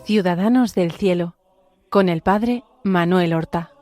Ciudadanos del Cielo, con el Padre Manuel Horta.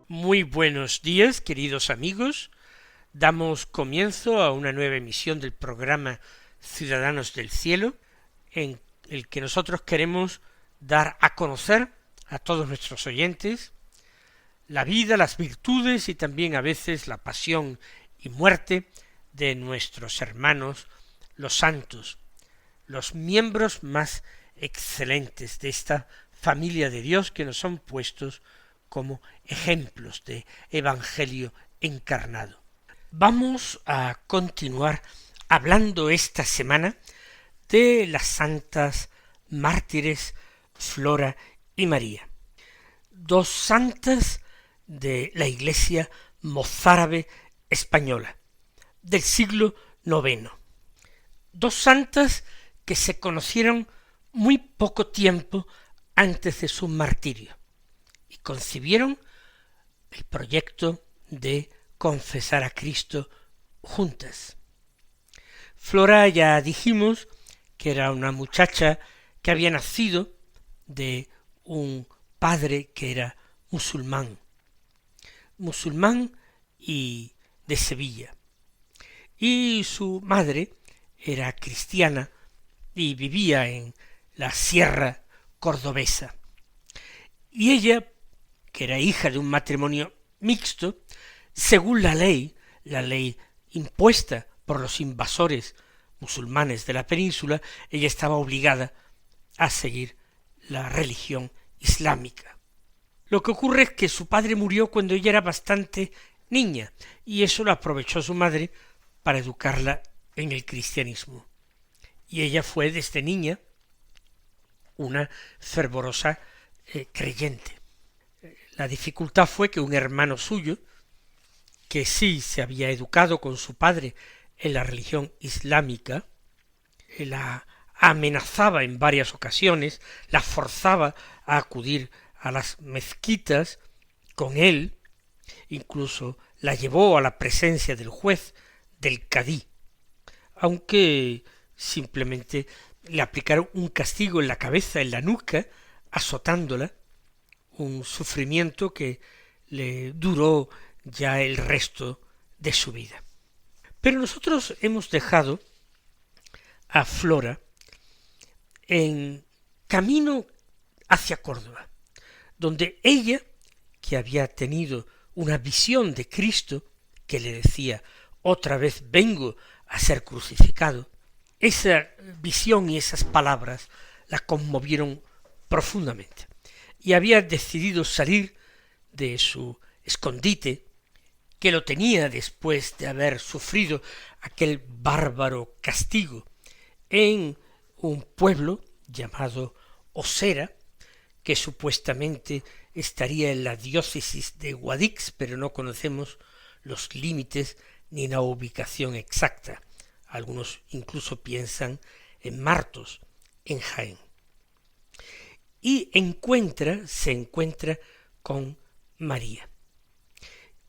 Muy buenos días, queridos amigos. Damos comienzo a una nueva emisión del programa Ciudadanos del Cielo, en el que nosotros queremos dar a conocer a todos nuestros oyentes la vida, las virtudes y también a veces la pasión y muerte de nuestros hermanos, los santos, los miembros más excelentes de esta familia de Dios que nos son puestos como ejemplos de evangelio encarnado. Vamos a continuar hablando esta semana de las santas mártires Flora y María, dos santas de la Iglesia mozárabe española del siglo IX, dos santas que se conocieron muy poco tiempo antes de su martirio y concibieron el proyecto de confesar a Cristo juntas. Flora ya dijimos que era una muchacha que había nacido de un padre que era musulmán y de Sevilla, y su madre era cristiana y vivía en la sierra cordobesa, y ella, que era hija de un matrimonio mixto, según la ley impuesta por los invasores musulmanes de la península, ella estaba obligada a seguir la religión islámica. Lo que ocurre es que su padre murió cuando ella era bastante niña, y eso lo aprovechó su madre para educarla en el cristianismo. Y ella fue desde niña una fervorosa creyente. La dificultad fue que un hermano suyo, que sí se había educado con su padre en la religión islámica, la amenazaba en varias ocasiones, la forzaba a acudir a las mezquitas con él, incluso la llevó a la presencia del juez, del cadí, aunque simplemente le aplicaron un castigo en la cabeza, en la nuca, azotándola, un sufrimiento que le duró ya el resto de su vida. Pero nosotros hemos dejado a Flora en camino hacia Córdoba, donde ella, que había tenido una visión de Cristo que le decía: otra vez vengo a ser crucificado, esa visión y esas palabras la conmovieron profundamente, y había decidido salir de su escondite, que lo tenía después de haber sufrido aquel bárbaro castigo en un pueblo llamado Osera, que supuestamente estaría en la diócesis de Guadix, pero no conocemos los límites ni la ubicación exacta. Algunos incluso piensan en Martos, en Jaén. Y se encuentra con María,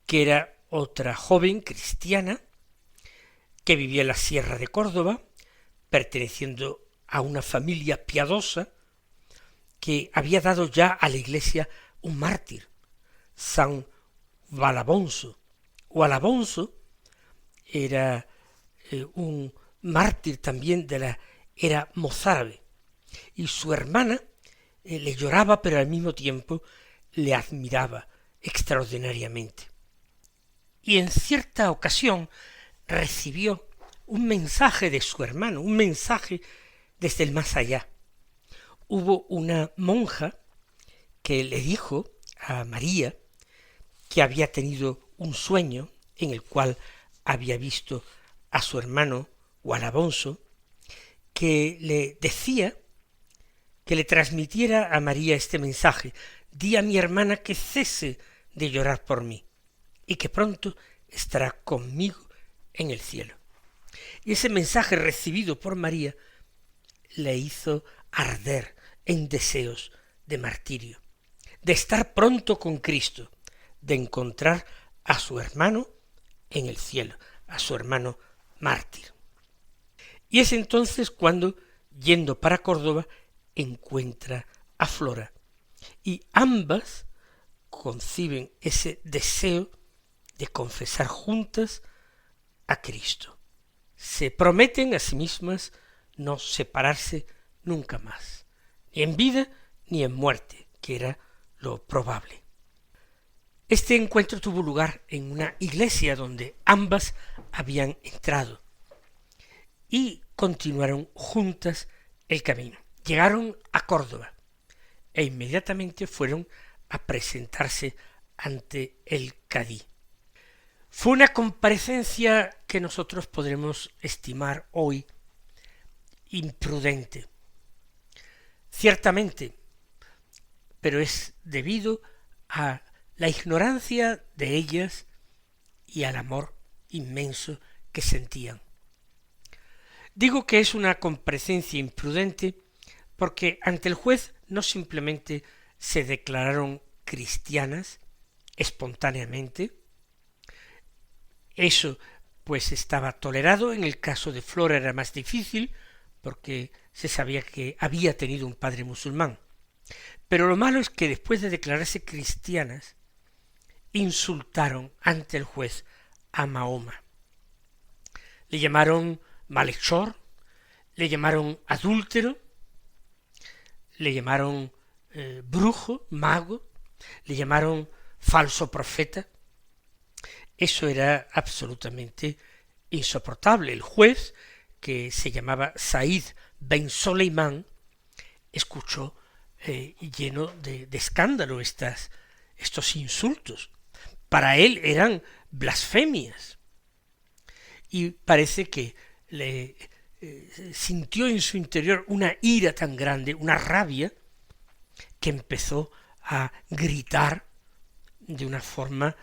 que era otra joven cristiana que vivía en la sierra de Córdoba, perteneciendo a una familia piadosa que había dado ya a la Iglesia un mártir, San Valabonso. Valabonso era un mártir también de la era mozárabe, y su hermana le lloraba, pero al mismo tiempo le admiraba extraordinariamente. Y en cierta ocasión recibió un mensaje de su hermano, un mensaje desde el más allá. Hubo una monja que le dijo a María que había tenido un sueño en el cual había visto a su hermano o al Alonso, que le decía que le transmitiera a María este mensaje: di a mi hermana que cese de llorar por mí y que pronto estará conmigo en el cielo. Y ese mensaje recibido por María le hizo arder en deseos de martirio, de estar pronto con Cristo, de encontrar a su hermano en el cielo, a su hermano mártir. Y es entonces cuando, yendo para Córdoba, encuentra a Flora, y ambas conciben ese deseo de confesar juntas a Cristo. Se prometen a sí mismas no separarse nunca más, ni en vida ni en muerte, que era lo probable. Este encuentro tuvo lugar en una iglesia donde ambas habían entrado y continuaron juntas el camino. Llegaron a Córdoba e inmediatamente fueron a presentarse ante el cadí. Fue una comparecencia que nosotros podremos estimar hoy imprudente, ciertamente, pero es debido a la ignorancia de ellas y al amor inmenso que sentían. Digo que es una comparecencia imprudente porque ante el juez no simplemente se declararon cristianas espontáneamente. Eso pues estaba tolerado. En el caso de Flora era más difícil porque se sabía que había tenido un padre musulmán. Pero lo malo es que después de declararse cristianas, insultaron ante el juez a Mahoma. Le llamaron malhechor, le llamaron adúltero, le llamaron brujo, mago, le llamaron falso profeta. Eso era absolutamente insoportable. El juez, que se llamaba Said Ben Soleimán, escuchó lleno de escándalo estos insultos. Para él eran blasfemias. Y parece que le sintió en su interior una ira tan grande, una rabia, que empezó a gritar de una forma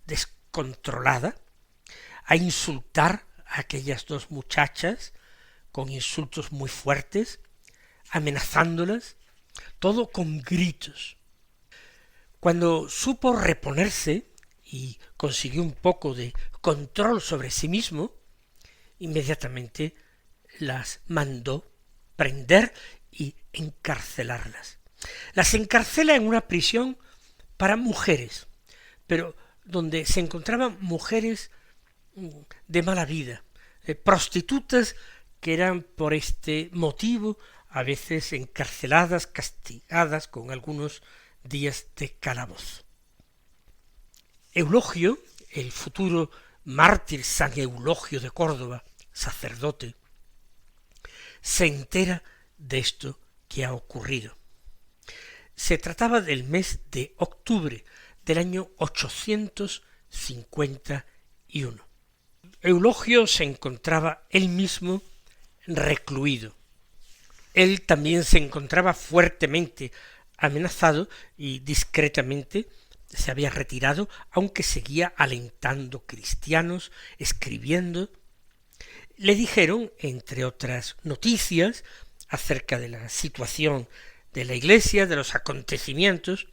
descontrolada, a insultar a aquellas dos muchachas con insultos muy fuertes, amenazándolas, todo con gritos. Cuando supo reponerse y consiguió un poco de control sobre sí mismo, inmediatamente las mandó prender y encarcelarlas. Las encarcela en una prisión para mujeres, pero donde se encontraban mujeres de mala vida, prostitutas que eran por este motivo a veces encarceladas, castigadas con algunos días de calabozo. Eulogio, el futuro mártir San Eulogio de Córdoba, sacerdote, se entera de esto que ha ocurrido. Se trataba del mes de octubre del año 851. Eulogio se encontraba él mismo recluido. Él también se encontraba fuertemente amenazado y discretamente se había retirado, aunque seguía alentando cristianos, escribiendo. Le dijeron, entre otras noticias, acerca de la situación de la Iglesia, de los acontecimientos,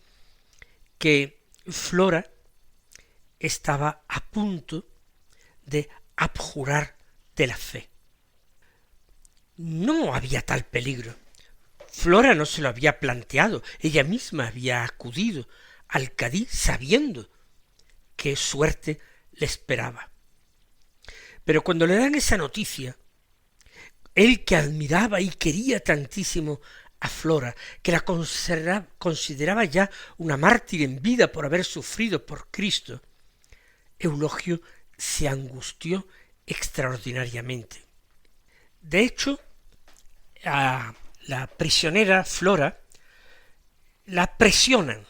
que Flora estaba a punto de abjurar de la fe. No había tal peligro. Flora no se lo había planteado, ella misma había acudido al cadí sabiendo qué suerte le esperaba. Pero cuando le dan esa noticia, él que admiraba y quería tantísimo a Flora, que la consideraba ya una mártir en vida por haber sufrido por Cristo, Eulogio se angustió extraordinariamente. De hecho, a la prisionera Flora la presionan,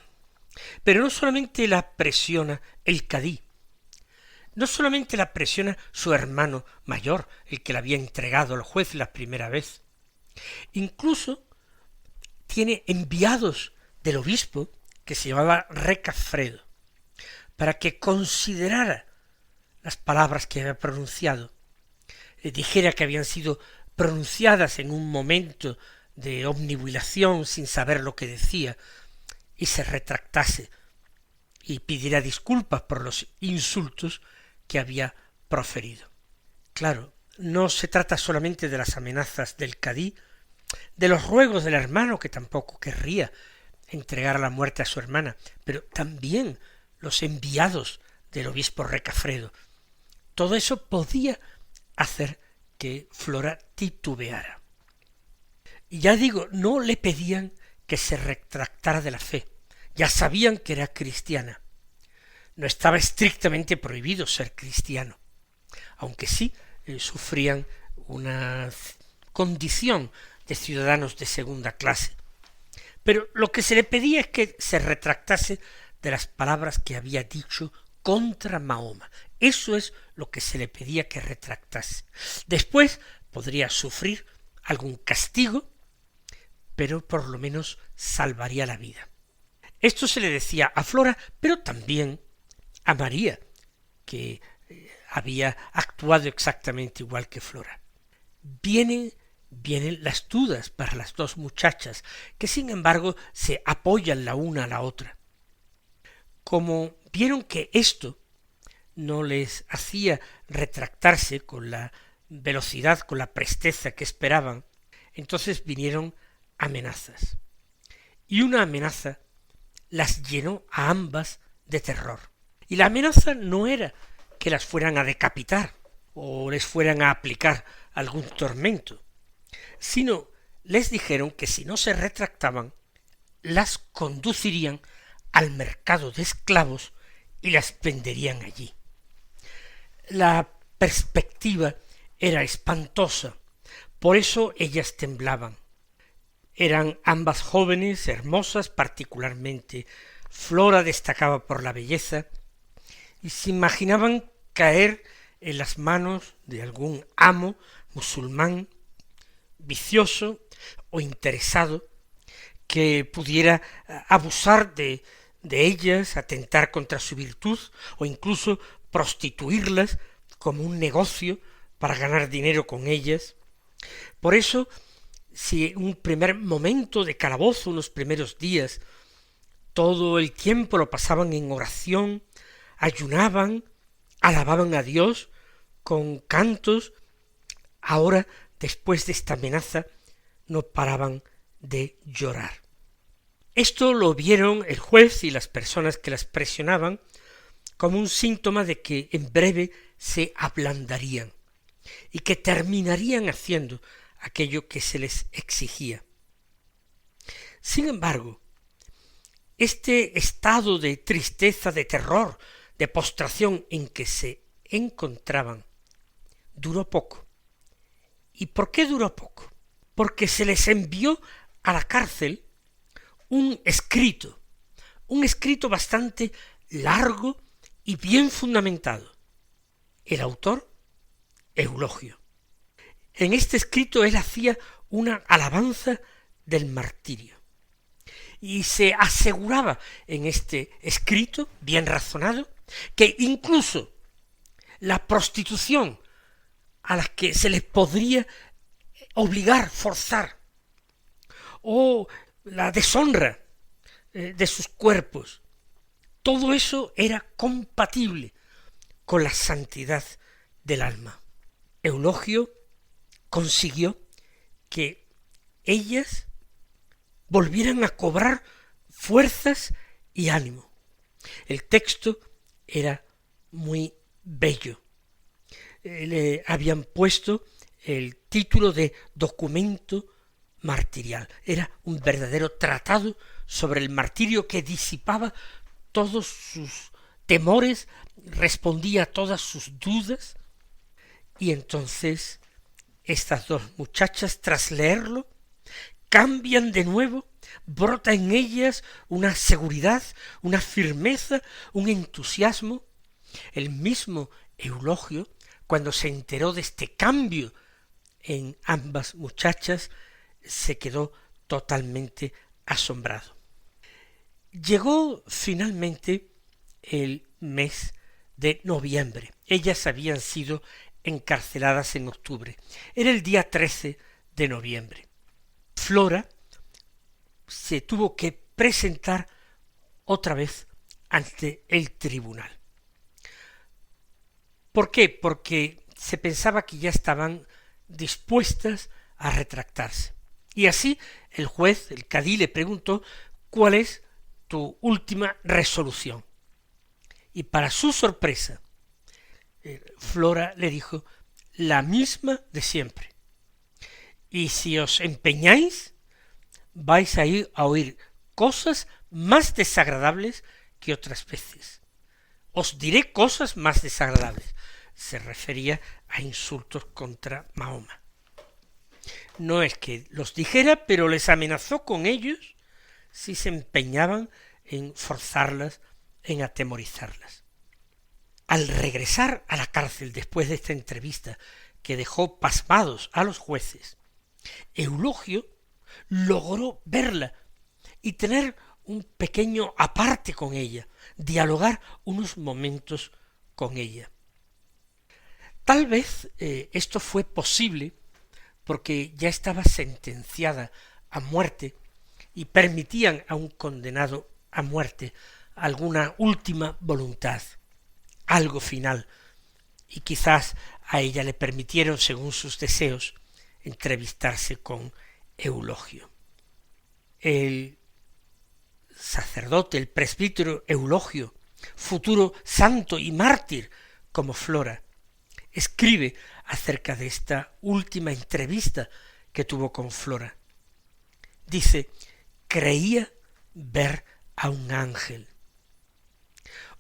pero no solamente la presiona el cadí, no solamente la presiona su hermano mayor, el que la había entregado al juez la primera vez, incluso tiene enviados del obispo, que se llamaba Recafredo, para que considerara las palabras que había pronunciado, dijera que habían sido pronunciadas en un momento de omnibilación sin saber lo que decía, y se retractase y pidiera disculpas por los insultos que había proferido. Claro, no se trata solamente de las amenazas del cadí, de los ruegos del hermano, que tampoco querría entregar la muerte a su hermana, pero también los enviados del obispo Recafredo. Todo eso podía hacer que Flora titubeara. Y ya digo, no le pedían que se retractara de la fe, ya sabían que era cristiana. No estaba estrictamente prohibido ser cristiano, aunque sí sufrían una condición de ciudadanos de segunda clase. Pero lo que se le pedía es que se retractase de las palabras que había dicho contra Mahoma. Eso es lo que se le pedía que retractase. Después podría sufrir algún castigo, pero por lo menos salvaría la vida. Esto se le decía a Flora, pero también a María, que había actuado exactamente igual que Flora. Vienen las dudas para las dos muchachas, que sin embargo se apoyan la una a la otra. Como vieron que esto no les hacía retractarse con la velocidad, con la presteza que esperaban, entonces vinieron amenazas. Y una amenaza las llenó a ambas de terror. Y la amenaza no era que las fueran a decapitar o les fueran a aplicar algún tormento, sino les dijeron que si no se retractaban, las conducirían al mercado de esclavos y las venderían allí. La perspectiva era espantosa, por eso ellas temblaban. Eran ambas jóvenes, hermosas, particularmente Flora destacaba por la belleza, y se imaginaban caer en las manos de algún amo musulmán, vicioso o interesado, que pudiera abusar de ellas, atentar contra su virtud, o incluso prostituirlas como un negocio para ganar dinero con ellas. Por eso, si un primer momento de calabozo, unos primeros días, todo el tiempo lo pasaban en oración, ayunaban, alababan a Dios con cantos, ahora, después de esta amenaza, no paraban de llorar. Esto lo vieron el juez y las personas que las presionaban como un síntoma de que en breve se ablandarían y que terminarían haciendo aquello que se les exigía. Sin embargo, este estado de tristeza, de terror, de postración en que se encontraban, duró poco. ¿Y por qué duró poco? Porque se les envió a la cárcel un escrito bastante largo y bien fundamentado. El autor, Eulogio. En este escrito él hacía una alabanza del martirio. Y se aseguraba en este escrito, bien razonado, que incluso la prostitución a la que se les podría obligar, forzar, o la deshonra de sus cuerpos, todo eso era compatible con la santidad del alma. Eulogio consiguió que ellas volvieran a cobrar fuerzas y ánimo. El texto era muy bello. Le habían puesto el título de documento martirial. Era un verdadero tratado sobre el martirio que disipaba todos sus temores, respondía a todas sus dudas, y entonces estas dos muchachas, tras leerlo, cambian de nuevo brota en ellas una seguridad, una firmeza, un entusiasmo. El mismo Eulogio, cuando se enteró de este cambio en ambas muchachas, se quedó totalmente asombrado. Llegó finalmente el mes de noviembre. Ellas habían sido encarceladas en octubre. Era el día 13 de noviembre. Flora se tuvo que presentar otra vez ante el tribunal. ¿Por qué? Porque se pensaba que ya estaban dispuestas a retractarse. Y así el juez, el cadí, le preguntó: ¿cuál es tu última resolución? Y para su sorpresa, Flora le dijo: la misma de siempre. Y si os empeñáis, vais a ir a oír cosas más desagradables que otras veces. Os diré cosas más desagradables. Se refería a insultos contra Mahoma. No es que los dijera, pero les amenazó con ellos si se empeñaban en forzarlas, en atemorizarlas. Al regresar a la cárcel después de esta entrevista, que dejó pasmados a los jueces, Eulogio logró verla y tener un pequeño aparte con ella, dialogar unos momentos con ella. Tal vez esto fue posible porque ya estaba sentenciada a muerte y permitían a un condenado a muerte alguna última voluntad, algo final, y quizás a ella le permitieron, según sus deseos, entrevistarse con Eulogio. El sacerdote, el presbítero Eulogio, futuro santo y mártir como Flora, escribe acerca de esta última entrevista que tuvo con Flora. Dice: creía ver a un ángel.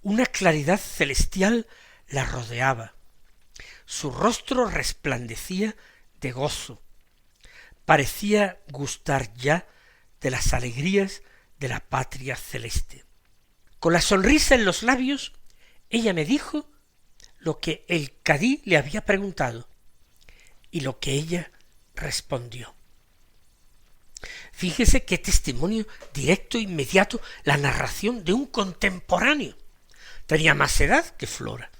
Una claridad celestial la rodeaba. Su rostro resplandecía de gozo. Parecía gustar ya de las alegrías de la patria celeste. Con la sonrisa en los labios, ella me dijo lo que el cadí le había preguntado y lo que ella respondió. Fíjese qué testimonio directo, inmediato, la narración de un contemporáneo. Tenía más edad que Flora.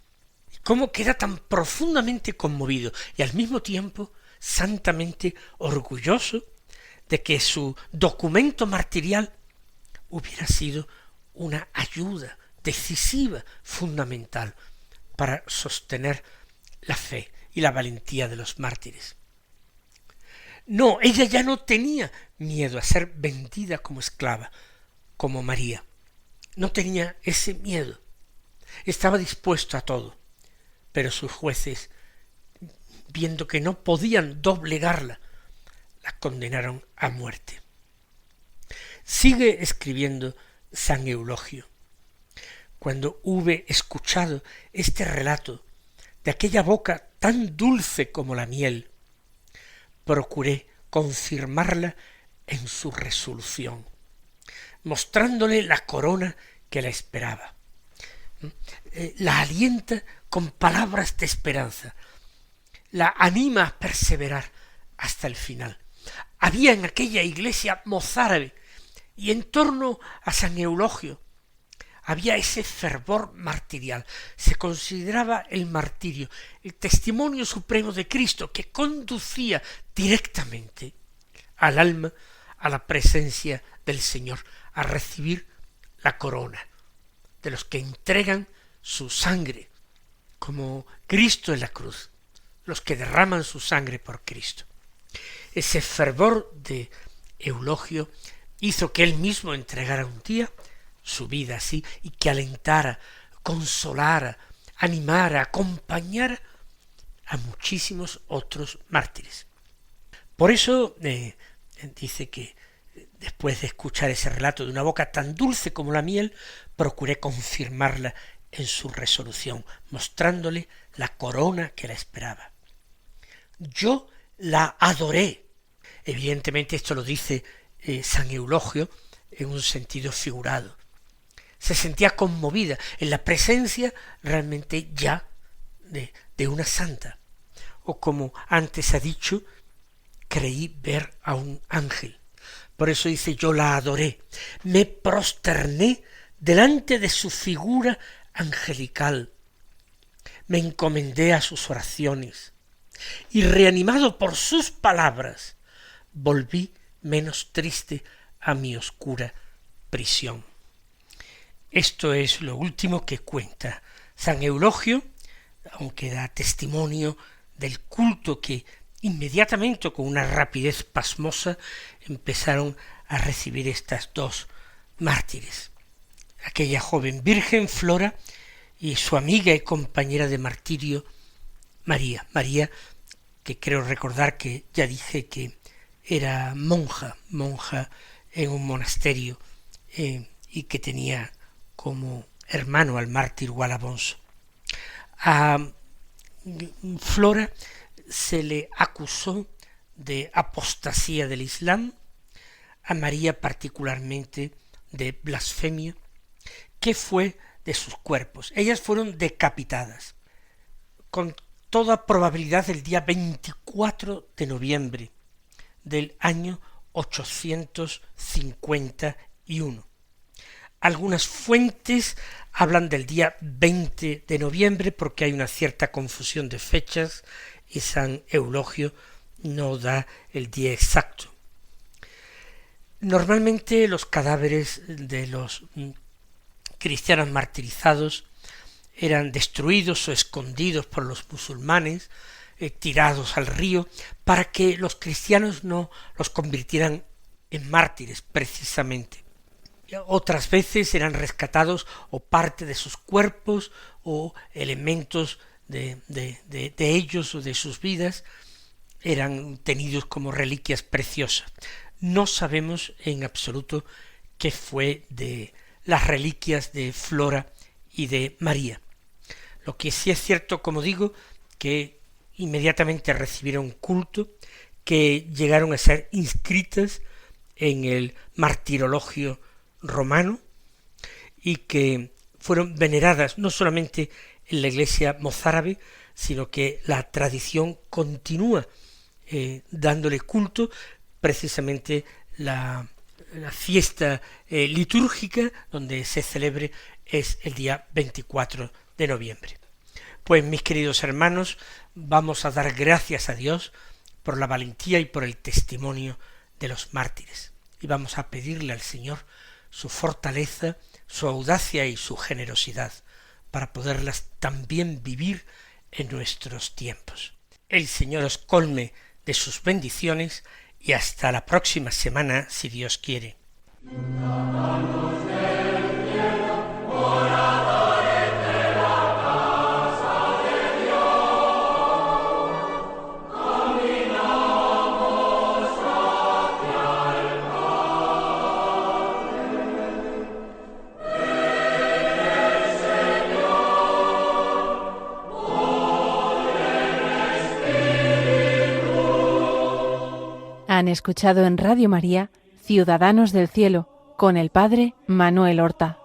¿Cómo queda tan profundamente conmovido y al mismo tiempo santamente orgulloso de que su documento martirial hubiera sido una ayuda decisiva, fundamental, para sostener la fe y la valentía de los mártires? No, ella ya no tenía miedo a ser vendida como esclava, como María. No tenía ese miedo. Estaba dispuesto a todo. Pero sus jueces, viendo que no podían doblegarla, la condenaron a muerte. Sigue escribiendo San Eulogio: cuando hube escuchado este relato de aquella boca tan dulce como la miel, procuré confirmarla en su resolución, mostrándole la corona que la esperaba. La alienta con palabras de esperanza, la anima a perseverar hasta el final. Había en aquella iglesia mozárabe y en torno a San Eulogio había ese fervor martirial. Se consideraba el martirio el testimonio supremo de Cristo que conducía directamente al alma a la presencia del Señor, a recibir la corona de los que entregan su sangre como Cristo en la cruz, los que derraman su sangre por Cristo. Ese fervor de Eulogio hizo que él mismo entregara un día su vida así, y que alentara, consolara, animara, acompañara a muchísimos otros mártires. Por eso dice que después de escuchar ese relato de una boca tan dulce como la miel, procuré confirmarla en su resolución, mostrándole la corona que la esperaba. Yo la adoré. Evidentemente esto lo dice San Eulogio en un sentido figurado. Se sentía conmovida en la presencia realmente ya de una santa. O como antes ha dicho, creí ver a un ángel. Por eso dice, yo la adoré, me prosterné delante de su figura angelical, me encomendé a sus oraciones, y reanimado por sus palabras, volví menos triste a mi oscura prisión. Esto es lo último que cuenta San Eulogio, aunque da testimonio del culto que inmediatamente, con una rapidez pasmosa, empezaron a recibir estas dos mártires. Aquella joven virgen, Flora, y su amiga y compañera de martirio, María. María, que creo recordar que ya dije que era monja en un monasterio, y que tenía como hermano al mártir Gualabonso. A Flora se le acusó de apostasía del Islam, a María particularmente de blasfemia. ¿Qué fue de sus cuerpos? Ellas fueron decapitadas, con toda probabilidad el día 24 de noviembre del año 851. Algunas fuentes hablan del día 20 de noviembre porque hay una cierta confusión de fechas y San Eulogio no da el día exacto. Normalmente los cadáveres de los cristianos martirizados eran destruidos o escondidos por los musulmanes, tirados al río, para que los cristianos no los convirtieran en mártires precisamente. Otras veces eran rescatados o parte de sus cuerpos o elementos de ellos o de sus vidas eran tenidos como reliquias preciosas. No sabemos en absoluto qué fue de las reliquias de Flora y de María. Lo que sí es cierto, como digo, que inmediatamente recibieron culto, que llegaron a ser inscritas en el martirologio romano y que fueron veneradas no solamente en la iglesia mozárabe, sino que la tradición continúa dándole culto. Precisamente la fiesta litúrgica donde se celebre es el día 24 de noviembre. Pues mis queridos hermanos, vamos a dar gracias a Dios por la valentía y por el testimonio de los mártires, y vamos a pedirle al Señor su fortaleza, su audacia y su generosidad, para poderlas también vivir en nuestros tiempos. El Señor os colme de sus bendiciones, y hasta la próxima semana, si Dios quiere. Han escuchado en Radio María Ciudadanos del Cielo con el Padre Manuel Horta.